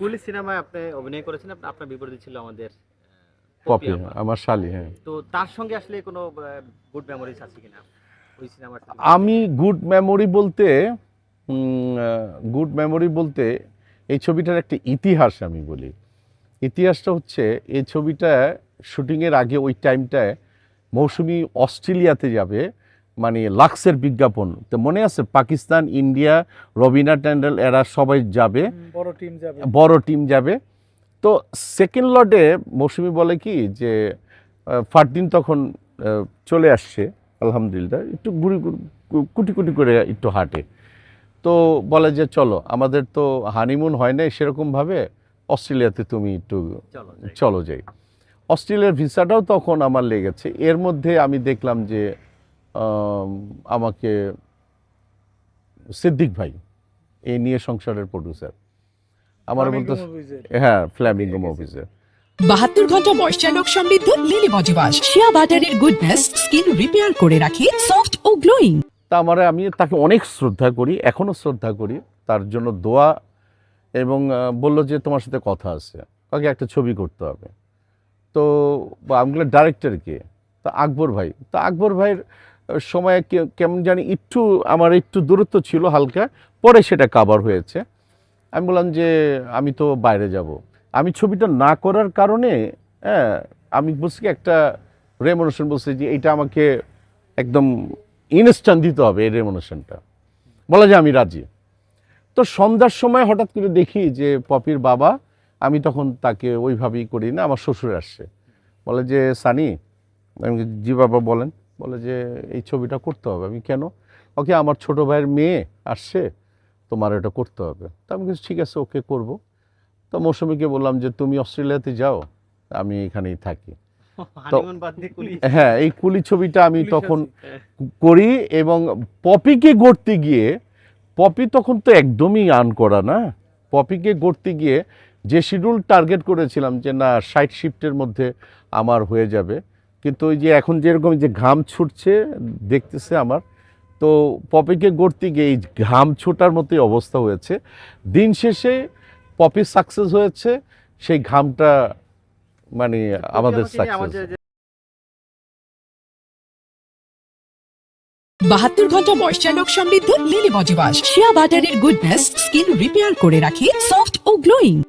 কুলি সিনেমায় আপনি অভিনয় করেছেন। আপনার বিপরীতে ছিল আমাদের পপি পপি আপা। আমার শালি, হ্যাঁ। তো তার সঙ্গে আসলে কোনো গুড মেমোরিজ আছে কিনা ওই সিনেমার সাথে? আমি গুড মেমোরি বলতে গুড মেমোরি বলতে এই ছবিটার একটা ইতিহাস আমি বলি। ইতিহাসটা হচ্ছে এই ছবিটা শুটিংয়ের আগে ওই টাইমটায় মৌসুমী অস্ট্রেলিয়াতে যাবে, মানে লাক্সের বিজ্ঞাপন তো মনে আছে, পাকিস্তান, ইন্ডিয়া, রবিনা ট্যান্ডেল এরা সবাই যাবে, বড় টিম যাবে। তো সেকেন্ড লটে মৌসুমী বলে কি যে ফারদিন তখন চলে আসছে আলহামদুলিল্লাহ, একটু কুটি কুটি করে একটু হাঁটে, তো বলে যে চলো আমাদের তো হানিমুন হয় নাই সেরকমভাবে, অস্ট্রেলিয়াতে তুমি একটু চলো যাই। অস্ট্রেলিয়ার ভিসাটাও তখন আমার লেগেছে। এর মধ্যে আমি দেখলাম যে আমাকে সিদ্দিক ভাই, এই নিয়ে সংসারের প্রডিউসার, আমার বলতে হ্যাঁ ফ্ল্যামিঙ্গো মুভিজের 72 ঘন্টা ময়শ্চার সমৃদ্ধ লিলি বডি ওয়াশ, শিয়া বাটারের গুডনেস স্কিন রিপেয়ার করে রাখে সফট ও গ্লোয়িং। তা আমি তাকে অনেক শ্রদ্ধা করি, এখনও শ্রদ্ধা করি, তার জন্য দোয়া, এবং বললো যে তোমার সাথে কথা আছে, কাকে একটা ছবি করতে হবে। তো আমি বললাম ডাইরেক্টর কে? তা আকবর ভাই। তা আকবর ভাইয়ের সময় কেমন জানি একটু আমার একটু দূরত্ব ছিল হালকা, পরে সেটা কাভার হয়েছে। আমি বললাম যে আমি তো বাইরে যাব, আমি ছবিটা না করার কারণে হ্যাঁ আমি বলছি কি একটা রেমুনেশন, বলছি যে এইটা আমাকে একদম ইনস্ট্যান্ট দিতে হবে, এই রেমুনেশনটা। বলা যে আমি রাজি। তো সন্ধ্যার সময় হঠাৎ করে দেখি যে পপির বাবা, আমি তখন তাকে ওইভাবেই করি না, আমার শ্বশুর আসছে, বলে যে সানি, আমি জি বাবা বলেন, বলে যে এই ছবিটা করতে হবে। আমি কেন? ওকে আমার ছোট ভাইয়ের মেয়ে আসছে, তোমার এটা করতে হবে। তা আমি কিছু ঠিক আছে ওকে করব। তো মৌসুমীকে বললাম যে তুমি অস্ট্রেলিয়াতে যাও, আমি এখানেই থাকি। হ্যাঁ, এই কুলি ছবিটা আমি তখন করি, এবং পপিকে গড়তে গিয়ে, পপি তখন তো একদমই আর্ন করা না, পপিকে গড়তে গিয়ে যে শিডিউল টার্গেট করেছিলাম যে না 60 শিফটের মধ্যে আমার হয়ে যাবে, কিন্তু ওই যে এখন যেরকম যে ঘাম ছুটছে দেখতেছে আমার, তো পপিকে গড়তে গিয়ে এই ঘাম ছোটার মতোই অবস্থা হয়েছে। দিন শেষে পপি সাকসেস হয়েছে, সেই ঘামটা মানে আমাদের সাকসেস। 72 ঘন্টা ময়শ্চার সমৃদ্ধ লিলি বডি ওয়াশ, শিয়া বাটারের গুডনেস স্কিন রিপেয়ার করে রাখে সফট ও গ্লোয়িং।